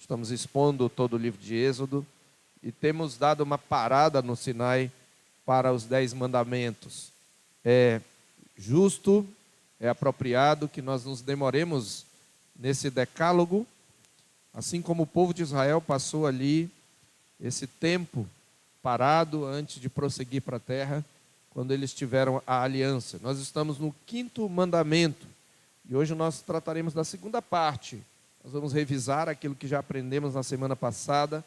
Estamos expondo todo o livro de Êxodo e temos dado uma parada no Sinai para os 10 mandamentos. É justo, é apropriado que nós nos demoremos nesse decálogo, assim como o povo de Israel passou ali esse tempo parado antes de prosseguir para a terra, quando eles tiveram a aliança. Nós estamos no 5º mandamento e hoje nós trataremos da segunda parte. Nós vamos revisar aquilo que já aprendemos na semana passada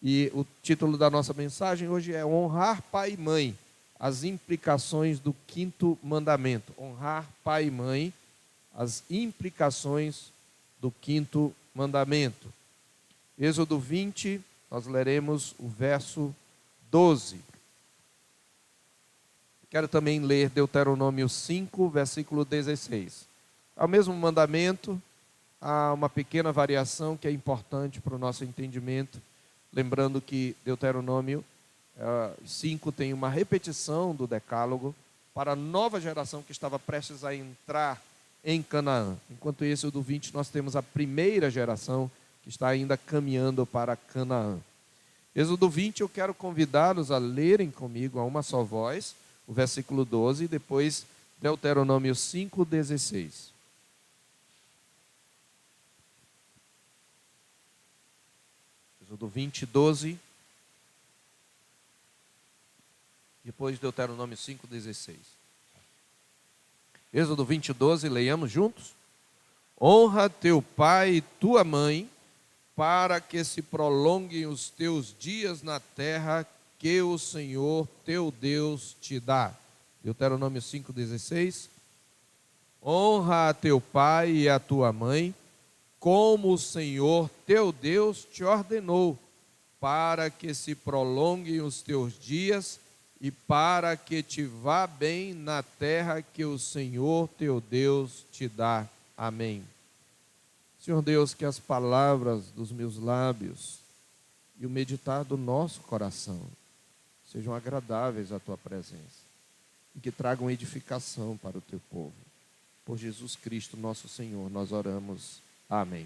e o título da nossa mensagem hoje é honrar pai e mãe, as implicações do 5º mandamento. Honrar pai e mãe, as implicações do 5º mandamento. Êxodo 20, nós leremos o verso 12. Quero também ler Deuteronômio 5, versículo 16. Ao mesmo mandamento, há uma pequena variação que é importante para o nosso entendimento. Lembrando que Deuteronômio 5 tem uma repetição do decálogo para a nova geração que estava prestes a entrar em Canaã. Enquanto isso, do 20, nós temos a primeira geração que está ainda caminhando para Canaã. Êxodo 20, eu quero convidá-los a lerem comigo a uma só voz, o versículo 12, e depois Deuteronômio 5, 16. Êxodo 20, 12. Depois Deuteronômio 5, 16. Êxodo 20, 12, leiamos juntos. Honra teu pai e tua mãe, para que se prolonguem os teus dias na terra que o Senhor teu Deus te dá. Deuteronômio 5, 16. Honra a teu pai e a tua mãe, como o Senhor teu Deus te ordenou, para que se prolonguem os teus dias e para que te vá bem na terra que o Senhor teu Deus te dá. Amém. Senhor Deus, que as palavras dos meus lábios e o meditar do nosso coração sejam agradáveis à tua presença e que tragam edificação para o teu povo. Por Jesus Cristo, nosso Senhor, nós oramos. Amém.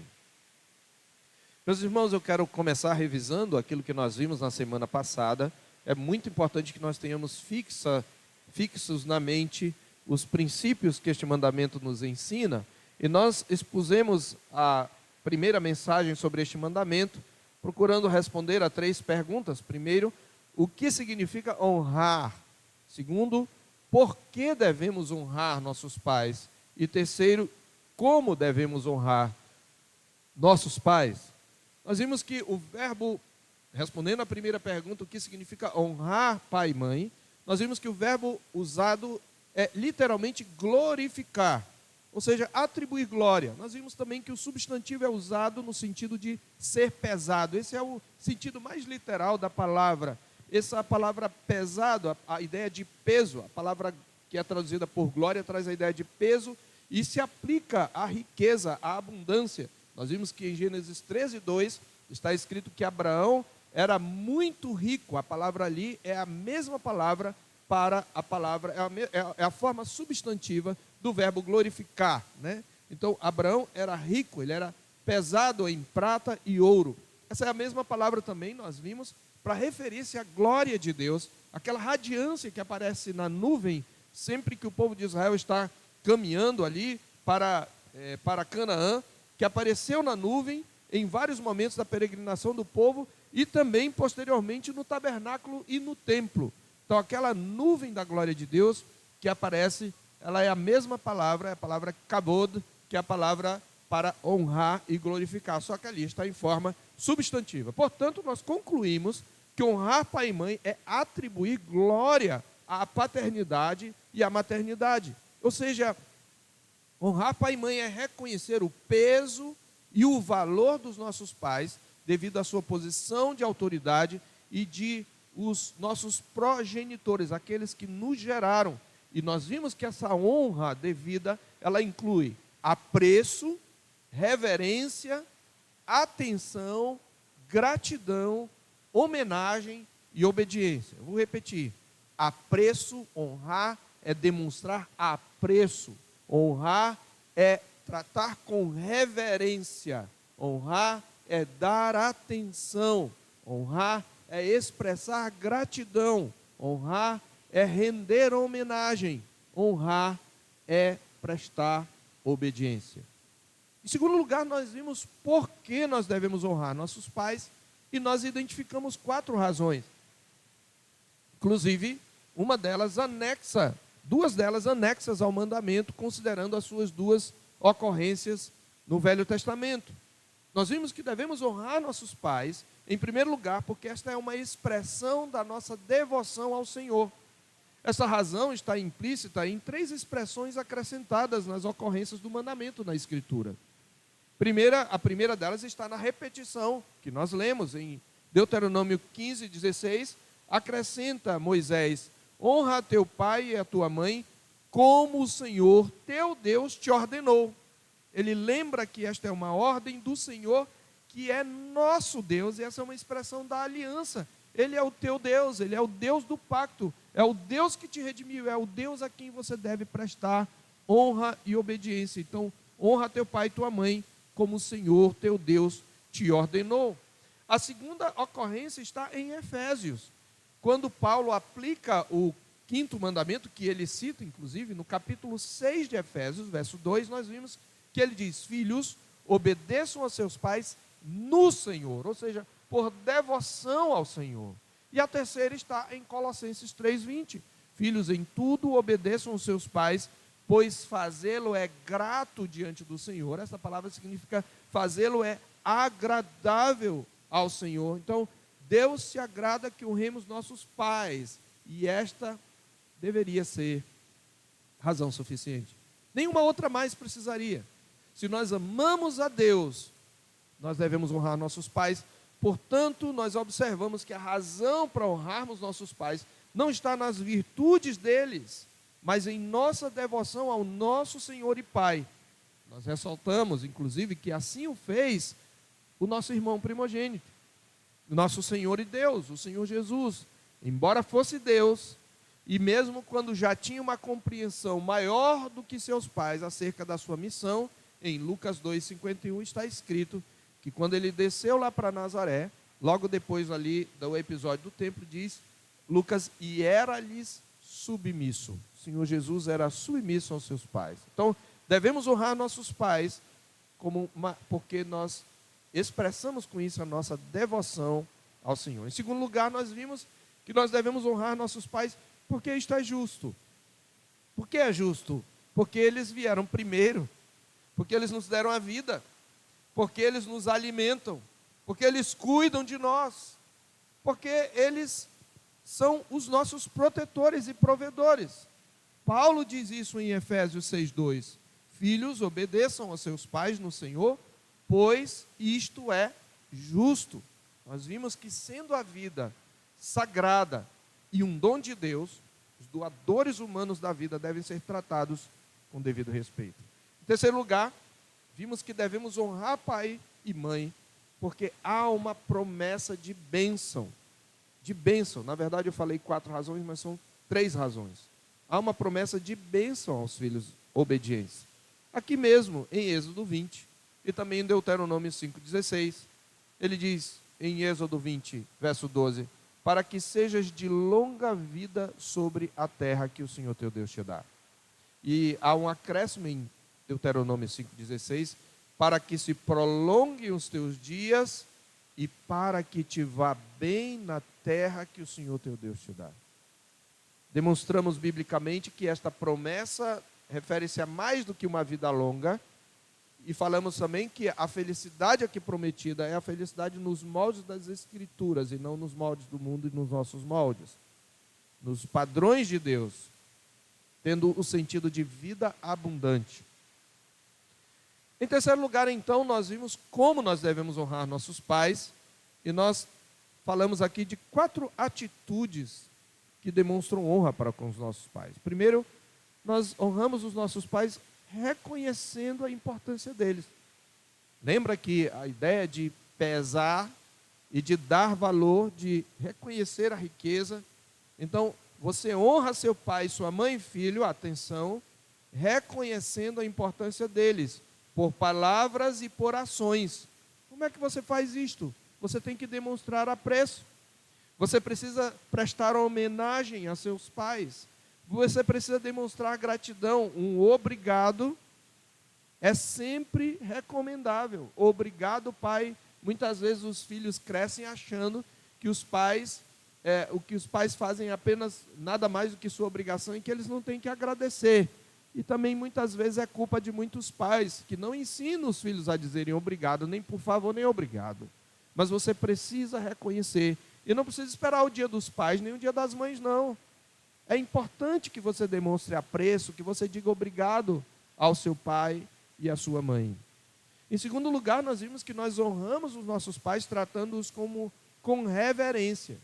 Meus irmãos, eu quero começar revisando aquilo que nós vimos na semana passada. É muito importante que nós tenhamos fixos na mente os princípios que este mandamento nos ensina. E nós expusemos a primeira mensagem sobre este mandamento, procurando responder a 3 perguntas. Primeiro, o que significa honrar? Segundo, por que devemos honrar nossos pais? E terceiro, como devemos honrar nossos pais? Nós vimos que o verbo, respondendo à primeira pergunta, o que significa honrar pai e mãe, nós vimos que o verbo usado é literalmente glorificar, ou seja, atribuir glória. Nós vimos também que o substantivo é usado no sentido de ser pesado. Esse é o sentido mais literal da palavra. Essa palavra pesado, a ideia de peso, a palavra que é traduzida por glória traz a ideia de peso e se aplica à riqueza, à abundância. Nós vimos que em Gênesis 13, 2 está escrito que Abraão era muito rico. A palavra ali é a mesma palavra para a palavra, é a forma substantiva do verbo glorificar, né? Então, Abraão era rico, ele era pesado em prata e ouro. Essa é a mesma palavra também, nós vimos, para referir-se à glória de Deus, aquela radiância que aparece na nuvem, sempre que o povo de Israel está caminhando ali para Canaã, que apareceu na nuvem em vários momentos da peregrinação do povo e também posteriormente no tabernáculo e no templo. Então, aquela nuvem da glória de Deus que aparece, ela é a mesma palavra, é a palavra kabod, que é a palavra para honrar e glorificar, só que ali está em forma substantiva. Portanto, nós concluímos que honrar pai e mãe é atribuir glória à paternidade e à maternidade. Ou seja, honrar pai e mãe é reconhecer o peso e o valor dos nossos pais devido à sua posição de autoridade e de os nossos progenitores, aqueles que nos geraram. E nós vimos que essa honra devida, ela inclui apreço, reverência, atenção, gratidão, homenagem e obediência. Eu vou repetir. Apreço, honrar, é demonstrar apreço. Honrar é tratar com reverência. Honrar é dar atenção, honrar é expressar gratidão, honrar é render homenagem, honrar é prestar obediência. Em segundo lugar, nós vimos por que nós devemos honrar nossos pais e nós identificamos 4 razões. Inclusive, duas delas anexas ao mandamento, considerando as suas 2 ocorrências no Velho Testamento. Nós vimos que devemos honrar nossos pais, em primeiro lugar, porque esta é uma expressão da nossa devoção ao Senhor. Essa razão está implícita em 3 expressões acrescentadas nas ocorrências do mandamento na Escritura. A primeira delas está na repetição, que nós lemos em Deuteronômio 15:16, acrescenta Moisés: honra a teu pai e a tua mãe, como o Senhor teu Deus te ordenou. Ele lembra que esta é uma ordem do Senhor, que é nosso Deus, e essa é uma expressão da aliança. Ele é o teu Deus, Ele é o Deus do pacto, é o Deus que te redimiu, é o Deus a quem você deve prestar honra e obediência. Então, honra teu pai e tua mãe, como o Senhor teu Deus te ordenou. A segunda ocorrência está em Efésios, quando Paulo aplica o 5º mandamento, que ele cita, inclusive, no capítulo 6 de Efésios, verso 2, nós vimos que ele diz: filhos, obedeçam a seus pais no Senhor, ou seja, por devoção ao Senhor. E a terceira está em Colossenses 3:20. Filhos, em tudo obedeçam aos seus pais, pois fazê-lo é grato diante do Senhor. Essa palavra significa fazê-lo é agradável ao Senhor. Então, Deus se agrada que honremos nossos pais, e esta deveria ser razão suficiente. Nenhuma outra mais precisaria. Se nós amamos a Deus, nós devemos honrar nossos pais. Portanto, nós observamos que a razão para honrarmos nossos pais não está nas virtudes deles, mas em nossa devoção ao nosso Senhor e Pai. Nós ressaltamos, inclusive, que assim o fez o nosso irmão primogênito, nosso Senhor e Deus, o Senhor Jesus. Embora fosse Deus, e mesmo quando já tinha uma compreensão maior do que seus pais acerca da sua missão, em Lucas 2:51 está escrito que quando ele desceu lá para Nazaré, logo depois ali do episódio do templo, diz Lucas: e era-lhes submisso. O Senhor Jesus era submisso aos seus pais. Então, devemos honrar nossos pais, porque nós expressamos com isso a nossa devoção ao Senhor. Em segundo lugar, nós vimos que nós devemos honrar nossos pais porque isto é justo. Por que é justo? Porque eles vieram primeiro, porque eles nos deram a vida, porque eles nos alimentam, porque eles cuidam de nós, porque eles são os nossos protetores e provedores. Paulo diz isso em Efésios 6:2. Filhos, obedeçam aos seus pais no Senhor, pois isto é justo. Nós vimos que, sendo a vida sagrada e um dom de Deus, os doadores humanos da vida devem ser tratados com devido respeito. Em terceiro lugar, vimos que devemos honrar pai e mãe, porque há uma promessa de bênção. De bênção. Na verdade, eu falei 4 razões, mas são 3 razões. Há uma promessa de bênção aos filhos obedientes. Aqui mesmo, em Êxodo 20, e também em Deuteronômio 5:16, ele diz em Êxodo 20, verso 12: para que sejas de longa vida sobre a terra que o Senhor teu Deus te dá. E há um acréscimo em Deuteronômio 5:16, para que se prolonguem os teus dias e para que te vá bem na terra que o Senhor teu Deus te dá. Demonstramos biblicamente que esta promessa refere-se a mais do que uma vida longa, e falamos também que a felicidade aqui prometida é a felicidade nos moldes das Escrituras, e não nos moldes do mundo e nos nossos moldes, nos padrões de Deus, tendo o sentido de vida abundante. Em terceiro lugar, então, nós vimos como nós devemos honrar nossos pais, e nós falamos aqui de 4 atitudes que demonstram honra para com os nossos pais. Primeiro, nós honramos os nossos pais reconhecendo a importância deles. Lembra que a ideia de pesar e de dar valor, de reconhecer a riqueza. Então, você honra seu pai, sua mãe e filho, atenção, reconhecendo a importância deles, por palavras e por ações. Como é que você faz isto? Você tem que demonstrar apreço. Você precisa prestar homenagem a seus pais. Você precisa demonstrar gratidão. Um obrigado é sempre recomendável. Obrigado, pai. Muitas vezes os filhos crescem achando que o que os pais fazem é apenas nada mais do que sua obrigação e que eles não têm que agradecer. E também muitas vezes é culpa de muitos pais que não ensinam os filhos a dizerem obrigado, nem por favor, nem obrigado. Mas você precisa reconhecer. E não precisa esperar o dia dos pais, nem o dia das mães, não. É importante que você demonstre apreço, que você diga obrigado ao seu pai e à sua mãe. Em segundo lugar, nós vimos que nós honramos os nossos pais tratando-os com reverência.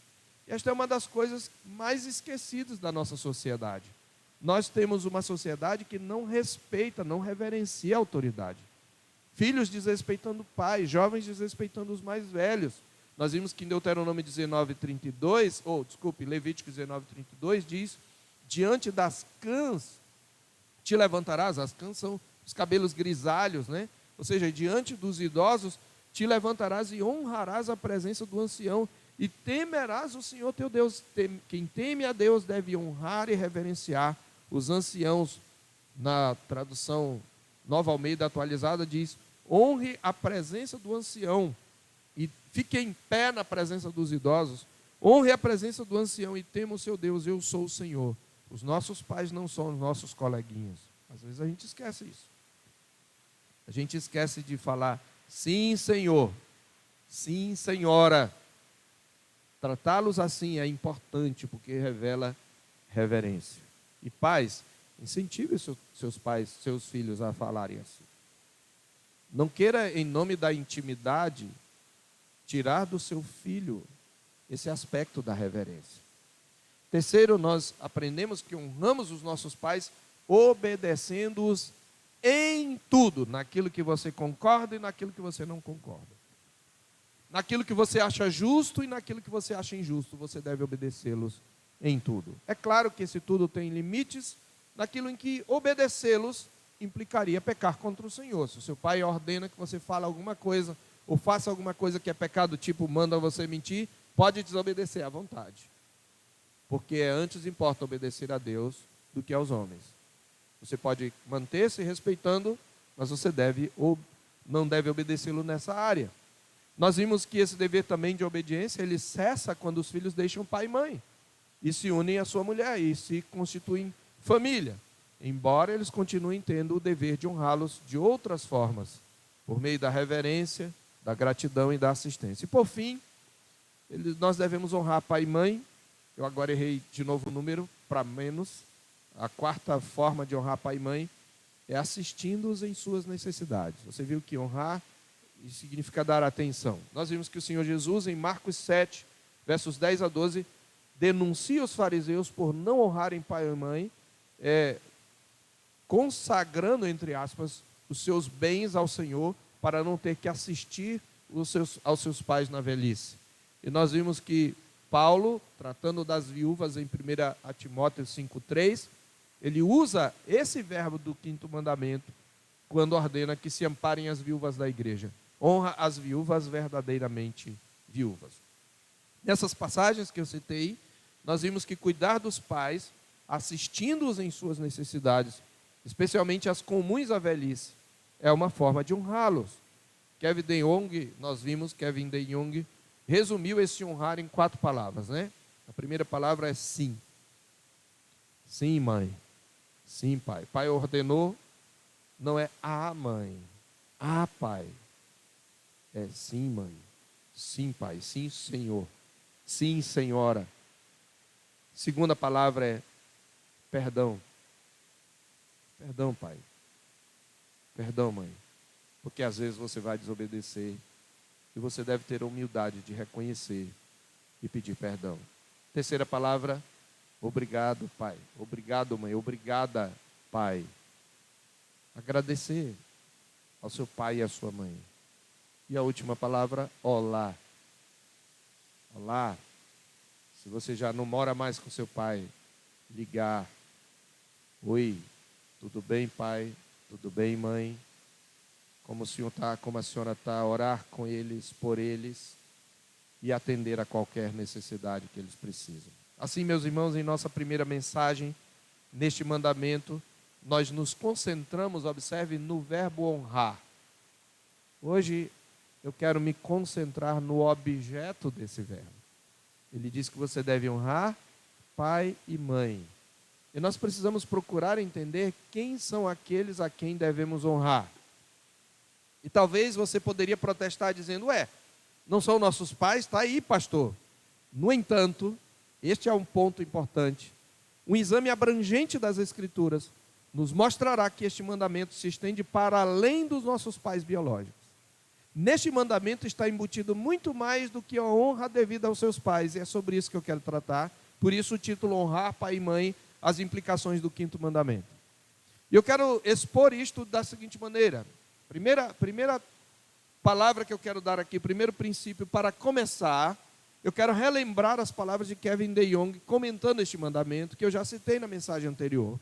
E esta é uma das coisas mais esquecidas da nossa sociedade. Nós temos uma sociedade que não respeita, não reverencia a autoridade. Filhos desrespeitando pais, jovens desrespeitando os mais velhos. Nós vimos que em Deuteronômio 19:32, Levítico 19:32 diz: diante das cãs te levantarás. As cãs são os cabelos grisalhos, né? Ou seja, diante dos idosos te levantarás e honrarás a presença do ancião e temerás o Senhor teu Deus. Quem teme a Deus deve honrar e reverenciar os anciãos. Na tradução Nova Almeida atualizada diz: honre a presença do ancião e fique em pé na presença dos idosos. Honre a presença do ancião e tema o seu Deus. Eu sou o Senhor. Os nossos pais não são os nossos coleguinhas. Às vezes a gente esquece isso. A gente esquece de falar sim, Senhor, sim, Senhora. Tratá-los assim é importante porque revela reverência. E pais, incentive seus filhos a falarem assim. Não queira, em nome da intimidade, tirar do seu filho esse aspecto da reverência. Terceiro, nós aprendemos que honramos os nossos pais obedecendo-os em tudo, naquilo que você concorda e naquilo que você não concorda. Naquilo que você acha justo e naquilo que você acha injusto, você deve obedecê-los em tudo. É claro que esse tudo tem limites, naquilo em que obedecê-los implicaria pecar contra o Senhor. Se o seu pai ordena que você fale alguma coisa, ou faça alguma coisa que é pecado, tipo manda você mentir, pode desobedecer à vontade. Porque antes importa obedecer a Deus do que aos homens. Você pode manter-se respeitando, mas você não deve obedecê-lo nessa área. Nós vimos que esse dever também de obediência, ele cessa quando os filhos deixam pai e mãe, e se unem à sua mulher, e se constituem família, embora eles continuem tendo o dever de honrá-los de outras formas, por meio da reverência, da gratidão e da assistência. E por fim, nós devemos honrar pai e mãe. Eu agora errei de novo o número, para menos. A quarta forma de honrar pai e mãe é assistindo-os em suas necessidades. Você viu que honrar significa dar atenção. Nós vimos que o Senhor Jesus, em Marcos 7, versos 10 a 12, denuncia os fariseus por não honrarem pai e mãe, consagrando, entre aspas, os seus bens ao Senhor, para não ter que assistir aos seus pais na velhice. E nós vimos que Paulo, tratando das viúvas em 1 Timóteo 5,3, ele usa esse verbo do 5º mandamento quando ordena que se amparem as viúvas da igreja. Honra as viúvas verdadeiramente viúvas. Nessas passagens que eu citei, nós vimos que cuidar dos pais, assistindo-os em suas necessidades, especialmente as comuns à velhice, é uma forma de honrá-los. Nós vimos Kevin De Jong resumiu esse honrar em 4 palavras, né? A primeira palavra é sim. Sim, mãe. Sim, pai. Pai ordenou, não é mãe. Pai. É sim, mãe. Sim, pai. Sim, Senhor. Sim, senhora. Segunda palavra é perdão. Perdão, pai. Perdão, mãe. Porque às vezes você vai desobedecer e você deve ter a humildade de reconhecer e pedir perdão. Terceira palavra, obrigado, pai. Obrigado, mãe. Obrigada, pai. Agradecer ao seu pai e à sua mãe. E a última palavra, olá. Olá. Se você já não mora mais com seu pai, ligar. Oi, tudo bem, pai? Tudo bem, mãe? como a senhora está, orar com eles, por eles e atender a qualquer necessidade que eles precisam. Assim, meus irmãos, em nossa primeira mensagem, neste mandamento, nós nos concentramos, observe, no verbo honrar. Hoje eu quero me concentrar no objeto desse verbo. Ele diz que você deve honrar pai e mãe. E nós precisamos procurar entender quem são aqueles a quem devemos honrar. E talvez você poderia protestar dizendo, não são nossos pais? Está aí, pastor. No entanto, este é um ponto importante. Um exame abrangente das Escrituras nos mostrará que este mandamento se estende para além dos nossos pais biológicos. Neste mandamento está embutido muito mais do que a honra devida aos seus pais, e é sobre isso que eu quero tratar. Por isso o título Honrar Pai e Mãe, as implicações do quinto mandamento. E eu quero expor isto da seguinte maneira. Primeira palavra que eu quero dar aqui, primeiro princípio, para começar, eu quero relembrar as palavras de Kevin DeYoung comentando este mandamento, que eu já citei na mensagem anterior.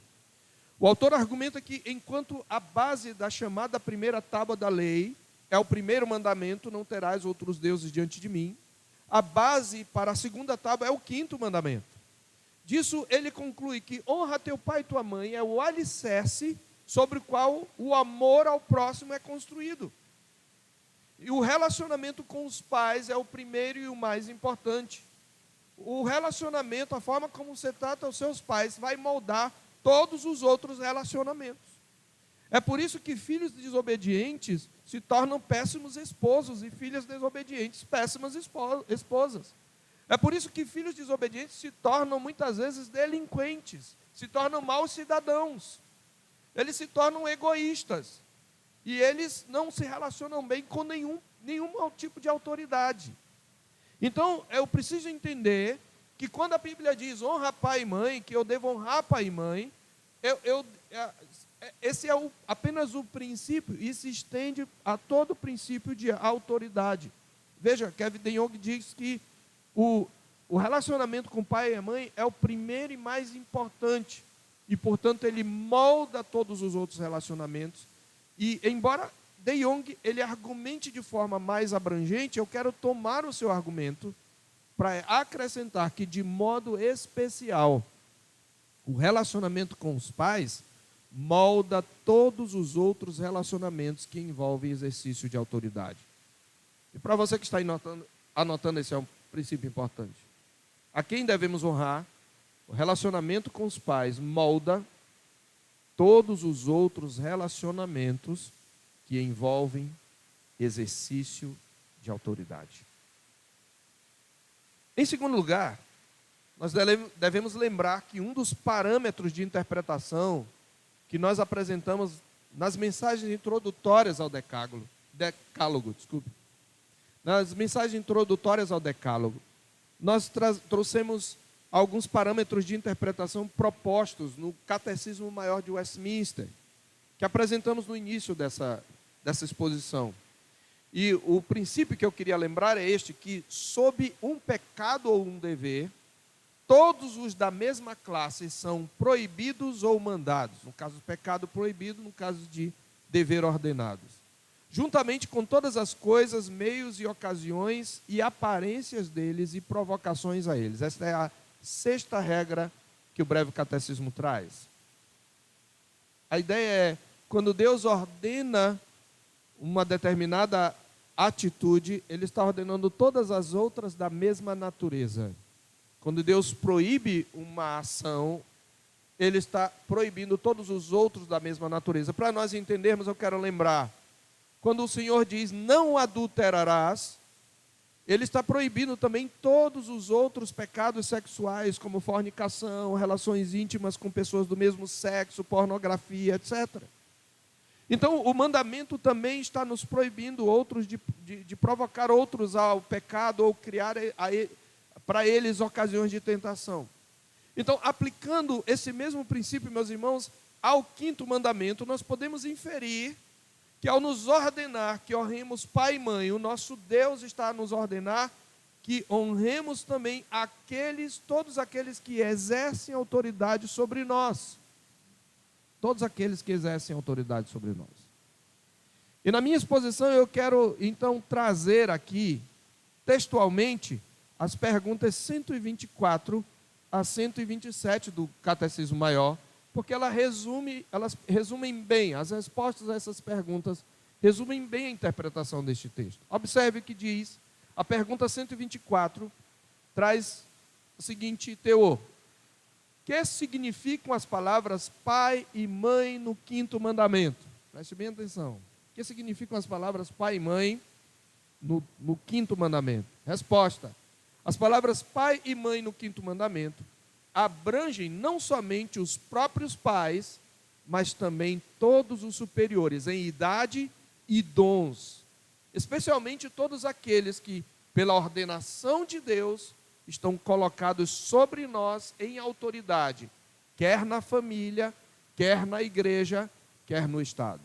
O autor argumenta que, enquanto a base da chamada primeira tábua da lei é o primeiro mandamento, não terás outros deuses diante de mim, a base para a segunda tábua é o quinto mandamento. Disso, ele conclui que honra teu pai e tua mãe é o alicerce sobre o qual o amor ao próximo é construído. E o relacionamento com os pais é o primeiro e o mais importante. O relacionamento, a forma como você trata os seus pais, vai moldar todos os outros relacionamentos. É por isso que filhos desobedientes se tornam péssimos esposos e filhas desobedientes péssimas esposas. É por isso que filhos desobedientes se tornam muitas vezes delinquentes, se tornam maus cidadãos. Eles se tornam egoístas e eles não se relacionam bem com nenhum tipo de autoridade. Então, eu preciso entender que quando a Bíblia diz honra pai e mãe, que eu devo honrar pai e mãe, esse é apenas o princípio e se estende a todo o princípio de autoridade. Veja, Kevin DeYoung diz que o relacionamento com o pai e a mãe é o primeiro e mais importante. E, portanto, ele molda todos os outros relacionamentos. E, embora DeYoung ele argumente de forma mais abrangente, eu quero tomar o seu argumento para acrescentar que, de modo especial, o relacionamento com os pais molda todos os outros relacionamentos que envolvem exercício de autoridade. E para você que está anotando, esse é um princípio importante. A quem devemos honrar? O relacionamento com os pais molda todos os outros relacionamentos que envolvem exercício de autoridade. Em segundo lugar, nós devemos lembrar que um dos parâmetros de interpretação que nós apresentamos nas mensagens introdutórias ao Decálogo, nas mensagens introdutórias ao Decálogo, nós trouxemos alguns parâmetros de interpretação propostos no Catecismo Maior de Westminster, que apresentamos no início dessa exposição. E o princípio que eu queria lembrar é este, que sob um pecado ou um dever, todos os da mesma classe são proibidos ou mandados. No caso de pecado, proibido, no caso de dever, ordenados. Juntamente com todas as coisas, meios e ocasiões e aparências deles e provocações a eles. Esta é a sexta regra que o breve catecismo traz. A ideia é, quando Deus ordena uma determinada atitude, Ele está ordenando todas as outras da mesma natureza. Quando Deus proíbe uma ação, Ele está proibindo todos os outros da mesma natureza. Para nós entendermos, eu quero lembrar, quando o Senhor diz, não adulterarás, Ele está proibindo também todos os outros pecados sexuais, como fornicação, relações íntimas com pessoas do mesmo sexo, pornografia, etc. Então, o mandamento também está nos proibindo de provocar outros ao pecado ou criar para eles ocasiões de tentação. Então, aplicando esse mesmo princípio, meus irmãos, ao quinto mandamento, nós podemos inferir que ao nos ordenar que honremos pai e mãe, o nosso Deus está a nos ordenar que honremos também todos aqueles que exercem autoridade sobre nós. Todos aqueles que exercem autoridade sobre nós. E na minha exposição eu quero então trazer aqui, textualmente, as perguntas 124 a 127 do Catecismo Maior, porque elas resumem bem, as respostas a essas perguntas resumem bem a interpretação deste texto. Observe o que diz, a pergunta 124 traz o seguinte teor: que significam as palavras pai e mãe no quinto mandamento? Preste bem atenção. O que significam as palavras pai e mãe no quinto mandamento? Resposta: as palavras pai e mãe no quinto mandamento abrangem não somente os próprios pais, mas também todos os superiores em idade e dons, especialmente todos aqueles que, pela ordenação de Deus, estão colocados sobre nós em autoridade, quer na família, quer na igreja, quer no Estado.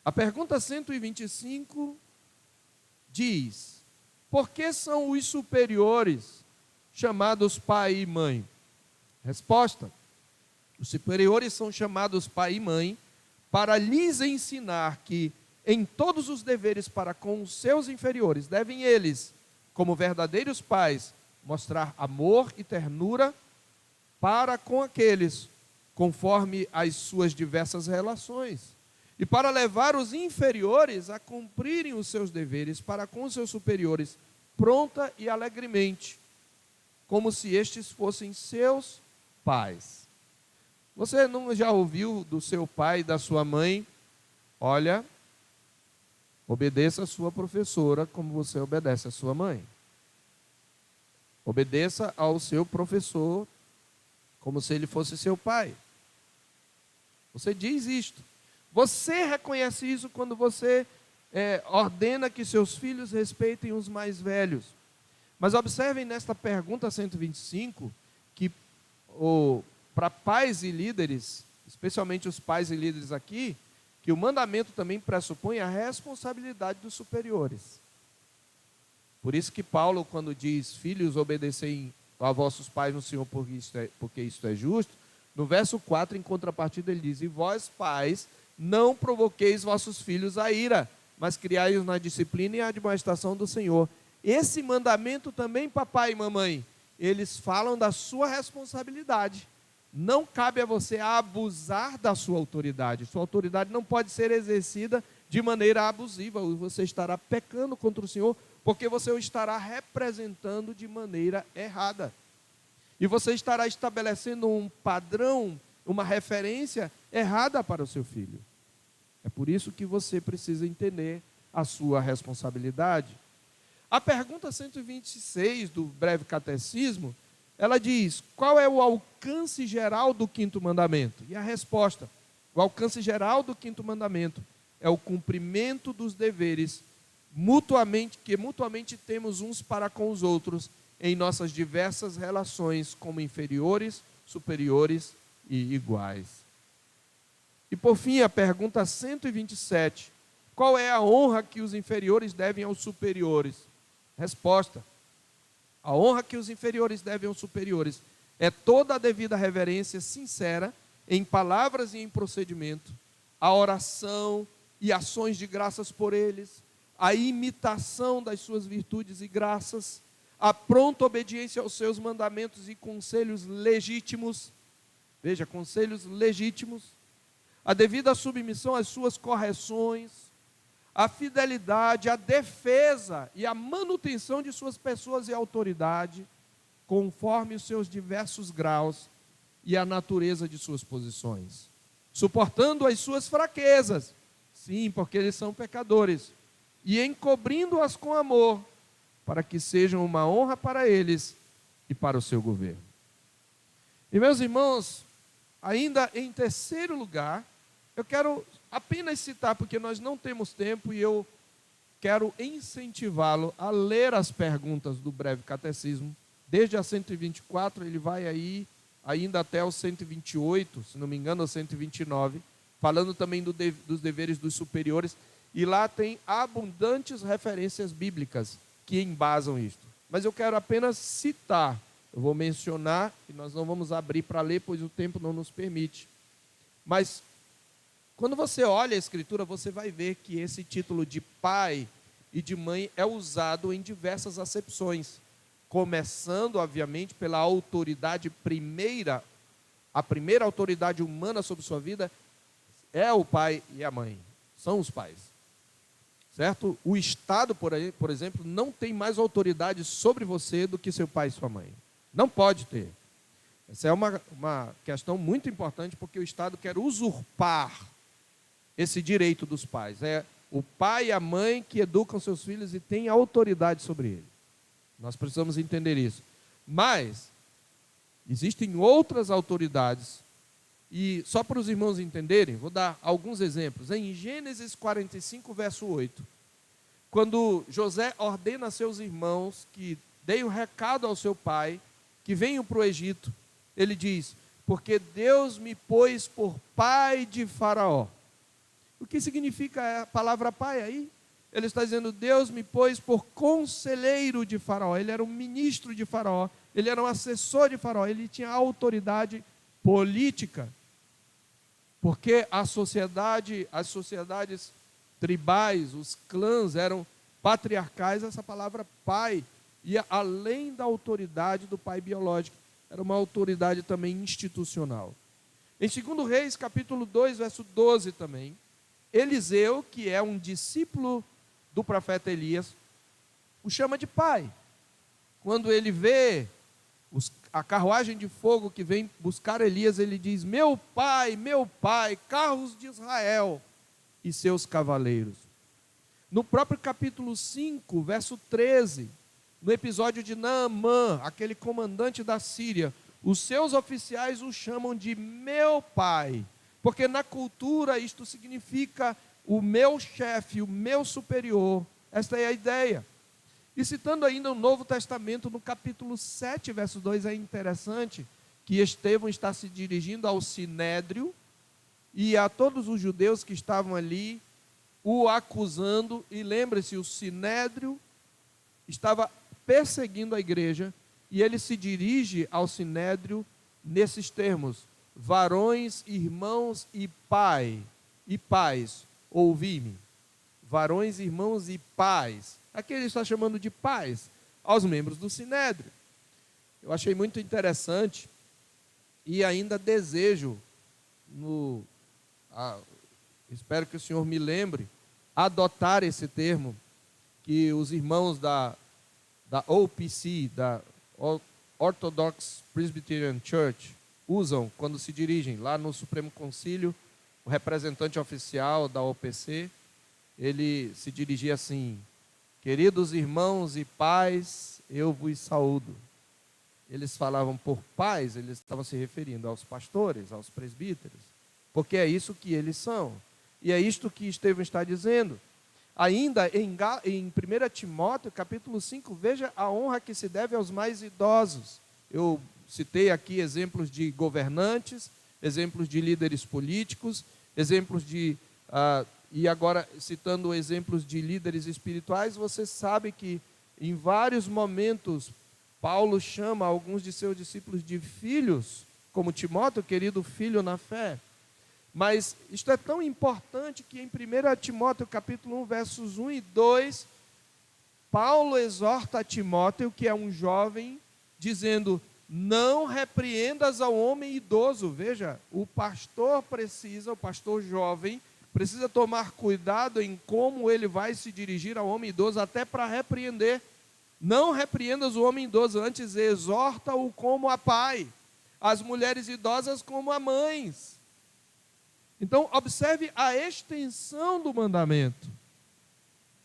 A pergunta 125 diz: por que são os superiores chamados pai e mãe? Resposta: os superiores são chamados pai e mãe para lhes ensinar que, em todos os deveres para com os seus inferiores, devem eles, como verdadeiros pais, mostrar amor e ternura para com aqueles, conforme as suas diversas relações, e para levar os inferiores a cumprirem os seus deveres para com os seus superiores, pronta e alegremente, como se estes fossem seus pais. Você não já ouviu do seu pai e da sua mãe: olha, obedeça a sua professora como você obedece a sua mãe. Obedeça ao seu professor como se ele fosse seu pai. Você diz isto. Você reconhece isso quando você ordena que seus filhos respeitem os mais velhos. Mas observem nesta pergunta 125 que para pais e líderes, especialmente os pais e líderes aqui, que o mandamento também pressupõe a responsabilidade dos superiores. Por isso que Paulo, quando diz: filhos, obedecei a vossos pais no Senhor, porque isto é justo, no verso 4, em contrapartida, ele diz: e vós, pais, não provoqueis vossos filhos a ira, mas criai-os na disciplina e a admoestação do Senhor. Esse mandamento também, papai e mamãe, eles falam da sua responsabilidade. Não cabe a você abusar da sua autoridade. Sua autoridade não pode ser exercida de maneira abusiva. Você estará pecando contra o Senhor, porque você o estará representando de maneira errada. E você estará estabelecendo um padrão, uma referência errada para o seu filho. É por isso que você precisa entender a sua responsabilidade. A pergunta 126 do breve catecismo, ela diz: qual é o alcance geral do quinto mandamento? E a resposta: o alcance geral do quinto mandamento é o cumprimento dos deveres que mutuamente temos uns para com os outros em nossas diversas relações como inferiores, superiores e iguais. E por fim, a pergunta 127: qual é a honra que os inferiores devem aos superiores? Resposta: a honra que os inferiores devem aos superiores é toda a devida reverência sincera em palavras e em procedimento, a oração e ações de graças por eles, a imitação das suas virtudes e graças, a pronta obediência aos seus mandamentos e conselhos legítimos. Veja, conselhos legítimos, a devida submissão às suas correções, a fidelidade, a defesa e a manutenção de suas pessoas e autoridade, conforme os seus diversos graus e a natureza de suas posições, suportando as suas fraquezas, sim, porque eles são pecadores, e encobrindo-as com amor, para que sejam uma honra para eles e para o seu governo. E meus irmãos, ainda em terceiro lugar, eu quero apenas citar, porque nós não temos tempo, e eu quero incentivá-lo a ler as perguntas do breve catecismo, desde a 124, ele vai aí, ainda até o 128, se não me engano, ou 129, falando também dos deveres dos superiores, e lá tem abundantes referências bíblicas que embasam isto. Mas eu quero apenas citar, eu vou mencionar, e nós não vamos abrir para ler, pois o tempo não nos permite. Mas Quando você olha a Escritura, você vai ver que esse título de pai e de mãe é usado em diversas acepções, começando, obviamente, pela autoridade primeira, a primeira autoridade humana sobre sua vida é o pai e a mãe, são os pais, certo? O Estado, por exemplo, não tem mais autoridade sobre você do que seu pai e sua mãe, não pode ter. Essa é uma questão muito importante, porque o Estado quer usurpar esse direito dos pais. É o pai e a mãe que educam seus filhos e têm autoridade sobre ele. Nós precisamos entender isso. Mas existem outras autoridades, e só para os irmãos entenderem, vou dar alguns exemplos. Em Gênesis 45, verso 8, quando José ordena a seus irmãos que deem o recado ao seu pai, que venham para o Egito, ele diz: porque Deus me pôs por pai de Faraó. O que significa a palavra pai aí? Ele está dizendo: Deus me pôs por conselheiro de Faraó. Ele era um ministro de Faraó, ele era um assessor de Faraó, ele tinha autoridade política. Porque as sociedades tribais, os clãs eram patriarcais, essa palavra pai ia além da autoridade do pai biológico, era uma autoridade também institucional. Em 2 Reis, capítulo 2, verso 12 também, Eliseu, que é um discípulo do profeta Elias, o chama de pai. Quando ele vê a carruagem de fogo que vem buscar Elias, ele diz: meu pai, carros de Israel e seus cavaleiros. No próprio capítulo 5, verso 13, no episódio de Naamã, aquele comandante da Síria, os seus oficiais o chamam de meu pai, porque na cultura isto significa o meu chefe, o meu superior. Esta é a ideia. E citando ainda o Novo Testamento, no capítulo 7, verso 2, é interessante que Estevão está se dirigindo ao Sinédrio e a todos os judeus que estavam ali o acusando, e lembre-se, o Sinédrio estava perseguindo a igreja, e ele se dirige ao Sinédrio nesses termos: varões, irmãos e pais, ouvi-me. Varões, irmãos e pais. Aqui ele está chamando de pais aos membros do Sinédrio. Eu achei muito interessante e ainda desejo, espero que o senhor me lembre, adotar esse termo que os irmãos da OPC, da Orthodox Presbyterian Church, usam quando se dirigem lá no Supremo Concílio. O representante oficial da OPC, ele se dirigia assim: queridos irmãos e pais, eu vos saúdo. Eles falavam por pais, eles estavam se referindo aos pastores, aos presbíteros, porque é isso que eles são. E é isto que Estevão está dizendo. Ainda em 1 Timóteo, capítulo 5, veja a honra que se deve aos mais idosos. Eu citei aqui exemplos de governantes, exemplos de líderes políticos, exemplos de... e agora, citando exemplos de líderes espirituais, você sabe que em vários momentos Paulo chama alguns de seus discípulos de filhos, como Timóteo, querido filho na fé. Mas isto é tão importante que em 1 Timóteo capítulo 1, versos 1 e 2, Paulo exorta a Timóteo, que é um jovem, dizendo: não repreendas ao homem idoso. Veja, o pastor jovem, precisa tomar cuidado em como ele vai se dirigir ao homem idoso, até para repreender. Não repreendas o homem idoso, antes exorta-o como a pai, as mulheres idosas como a mães. Então, observe a extensão do mandamento.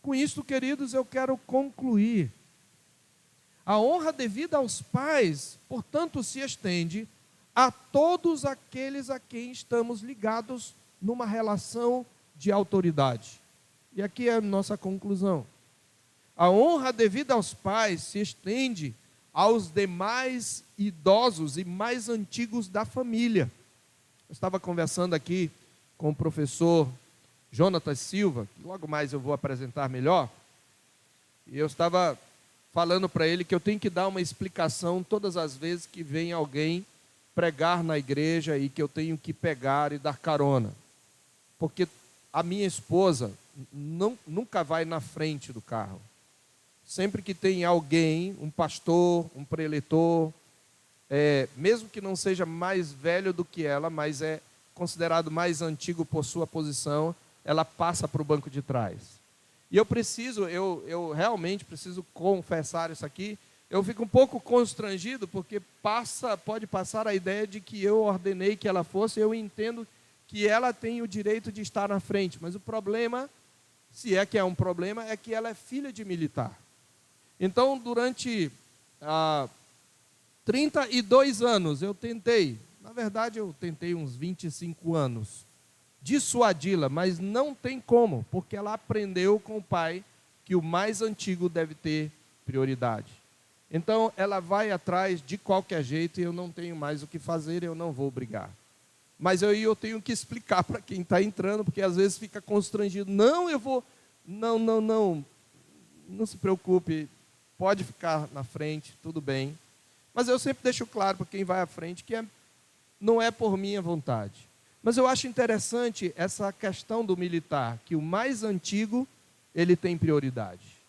Com isso, queridos, eu quero concluir. A honra devida aos pais, portanto, se estende a todos aqueles a quem estamos ligados numa relação de autoridade. E aqui é a nossa conclusão. A honra devida aos pais se estende aos demais idosos e mais antigos da família. Eu estava conversando aqui com o professor Jonatas Silva, que logo mais eu vou apresentar melhor, e eu estava falando para ele que eu tenho que dar uma explicação todas as vezes que vem alguém pregar na igreja e que eu tenho que pegar e dar carona. porque a minha esposa nunca vai na frente do carro. Sempre que tem alguém, um pastor, um preletor, mesmo que não seja mais velho do que ela, mas é considerado mais antigo por sua posição, ela passa para o banco de trás. E eu realmente preciso confessar isso aqui, eu fico um pouco constrangido, porque pode passar a ideia de que eu ordenei que ela fosse, eu entendo que ela tem o direito de estar na frente, mas o problema, se é que é um problema, é que ela é filha de militar. Então, durante 32 anos, eu tentei uns 25 anos, dissuadi-la, mas não tem como, porque ela aprendeu com o pai que o mais antigo deve ter prioridade. Então, ela vai atrás de qualquer jeito e eu não tenho mais o que fazer, eu não vou brigar. Mas eu tenho que explicar para quem está entrando, porque às vezes fica constrangido. Não se preocupe, pode ficar na frente, tudo bem. Mas eu sempre deixo claro para quem vai à frente que não é por minha vontade. Mas eu acho interessante essa questão do militar, que o mais antigo, ele tem prioridade.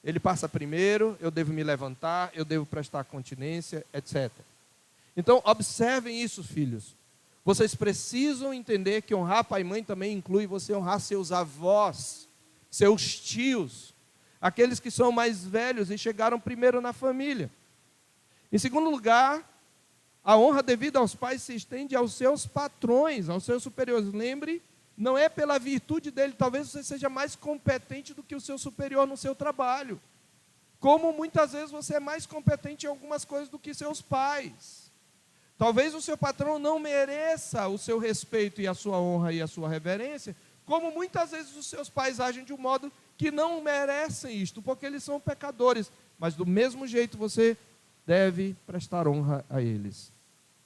Ele passa primeiro, eu devo me levantar, eu devo prestar continência, etc. Então, observem isso, filhos. Vocês precisam entender que honrar pai e mãe também inclui você honrar seus avós, seus tios, aqueles que são mais velhos e chegaram primeiro na família. Em segundo lugar, a honra devida aos pais se estende aos seus patrões, aos seus superiores. Lembre, não é pela virtude dele, talvez você seja mais competente do que o seu superior no seu trabalho. Como muitas vezes você é mais competente em algumas coisas do que seus pais. Talvez o seu patrão não mereça o seu respeito e a sua honra e a sua reverência, como muitas vezes os seus pais agem de um modo que não merecem isto, porque eles são pecadores. Mas do mesmo jeito você deve prestar honra a eles.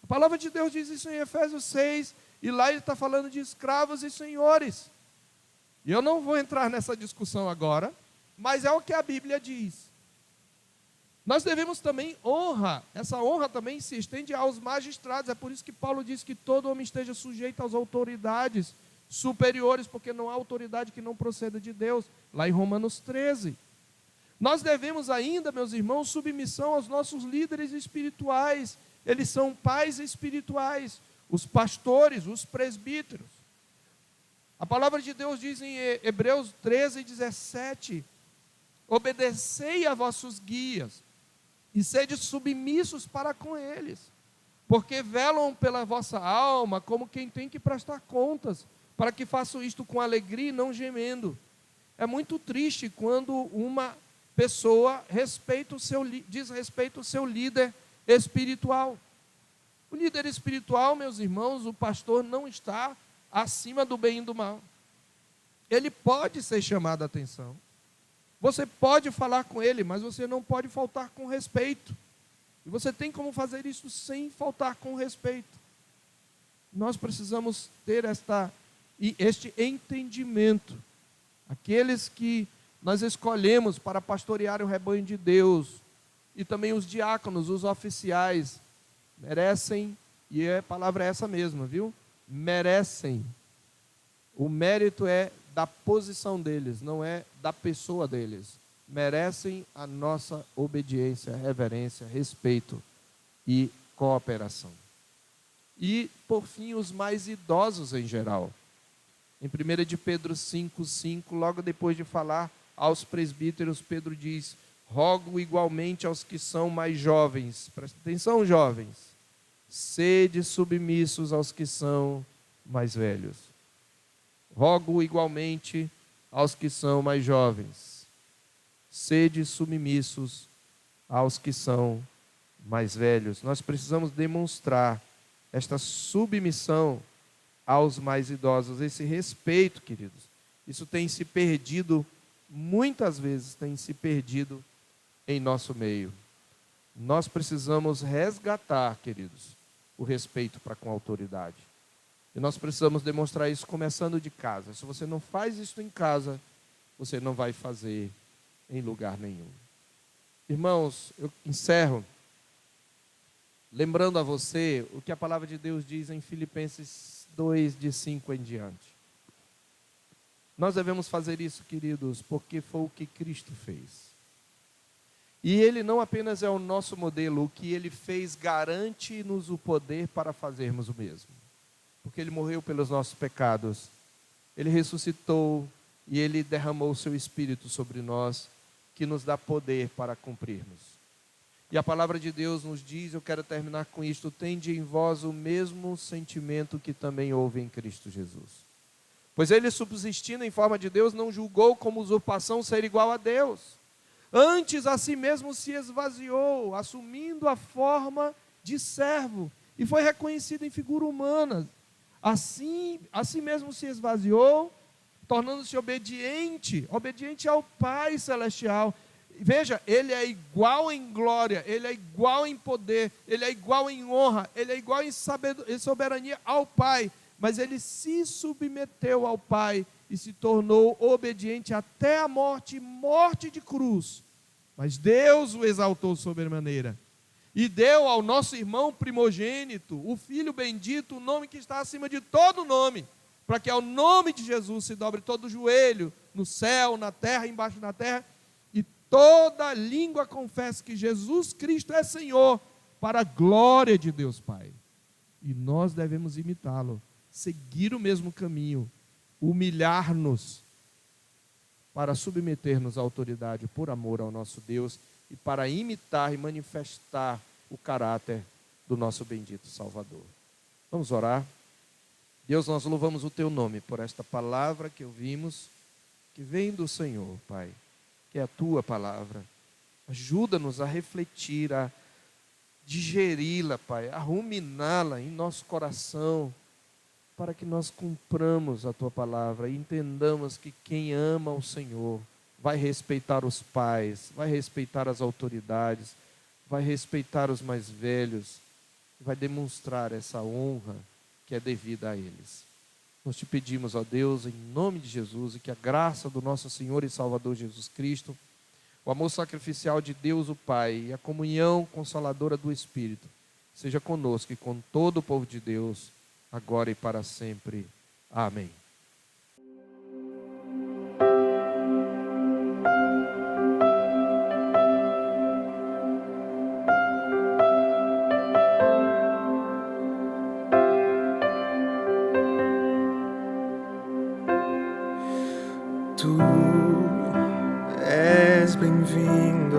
A palavra de Deus diz isso em Efésios 6, e lá ele está falando de escravos e senhores. E eu não vou entrar nessa discussão agora, mas é o que a Bíblia diz. Nós devemos também honra, essa honra também se estende aos magistrados, é por isso que Paulo diz que todo homem esteja sujeito às autoridades superiores, porque não há autoridade que não proceda de Deus, lá em Romanos 13. Nós devemos ainda, meus irmãos, submissão aos nossos líderes espirituais, eles são pais espirituais, os pastores, os presbíteros. A palavra de Deus diz em Hebreus 13:17, obedecei a vossos guias, e sede submissos para com eles, porque velam pela vossa alma como quem tem que prestar contas, para que façam isto com alegria e não gemendo. É muito triste quando uma pessoa diz respeito ao seu líder espiritual. O líder espiritual, meus irmãos, o pastor não está acima do bem e do mal. Ele pode ser chamado a atenção. Você pode falar com ele, mas você não pode faltar com respeito. E você tem como fazer isso sem faltar com respeito. Nós precisamos ter este entendimento. Aqueles que nós escolhemos para pastorear o rebanho de Deus, e também os diáconos, os oficiais, merecem, e a palavra é essa mesma, viu? Merecem. O mérito é da posição deles, não é da pessoa deles. Merecem a nossa obediência, reverência, respeito e cooperação. E, por fim, os mais idosos em geral. Em 1 de Pedro 5:5, logo depois de falar aos presbíteros, Pedro diz: rogo igualmente aos que são mais jovens. Presta atenção, jovens. Sede submissos aos que são mais velhos. Rogo igualmente aos que são mais jovens. Sede submissos aos que são mais velhos. Nós precisamos demonstrar esta submissão aos mais idosos, esse respeito, queridos. Isso tem se perdido, muitas vezes tem se perdido em nosso meio. Nós precisamos resgatar, queridos, o respeito para com a autoridade. E nós precisamos demonstrar isso começando de casa. Se você não faz isso em casa, você não vai fazer em lugar nenhum. Irmãos, eu encerro lembrando a você o que a palavra de Deus diz em Filipenses 2, de 5 em diante. Nós devemos fazer isso, queridos, porque foi o que Cristo fez. E Ele não apenas é o nosso modelo, o que Ele fez garante-nos o poder para fazermos o mesmo. Porque Ele morreu pelos nossos pecados, Ele ressuscitou e Ele derramou o seu Espírito sobre nós, que nos dá poder para cumprirmos. E a palavra de Deus nos diz, eu quero terminar com isto: tende em vós o mesmo sentimento que também houve em Cristo Jesus. Pois Ele, subsistindo em forma de Deus, não julgou como usurpação ser igual a Deus. Antes, a si mesmo se esvaziou, assumindo a forma de servo, e foi reconhecido em figura humana. Assim, a si mesmo se esvaziou, tornando-se obediente ao Pai Celestial. Veja, Ele é igual em glória, Ele é igual em poder, Ele é igual em honra, Ele é igual em soberania ao Pai. Mas Ele se submeteu ao Pai e se tornou obediente até a morte de cruz. Mas Deus o exaltou sobremaneira e deu ao nosso irmão primogênito, o Filho bendito, o nome que está acima de todo nome, para que ao nome de Jesus se dobre todo o joelho, no céu, na terra, embaixo da terra, e toda língua confesse que Jesus Cristo é Senhor, para a glória de Deus Pai. E nós devemos imitá-lo, seguir o mesmo caminho, humilhar-nos para submeter-nos à autoridade por amor ao nosso Deus e para imitar e manifestar o caráter do nosso bendito Salvador. Vamos orar? Deus, nós louvamos o Teu nome por esta palavra que ouvimos, que vem do Senhor, Pai, que é a Tua palavra. Ajuda-nos a refletir, a digeri-la, Pai, a ruminá-la em nosso coração, para que nós cumpramos a Tua palavra e entendamos que quem ama o Senhor vai respeitar os pais, vai respeitar as autoridades, vai respeitar os mais velhos, vai demonstrar essa honra que é devida a eles. Nós te pedimos, ó Deus, em nome de Jesus, e que a graça do nosso Senhor e Salvador Jesus Cristo, o amor sacrificial de Deus o Pai e a comunhão consoladora do Espírito seja conosco e com todo o povo de Deus, agora e para sempre. Amém. Tu és bem-vindo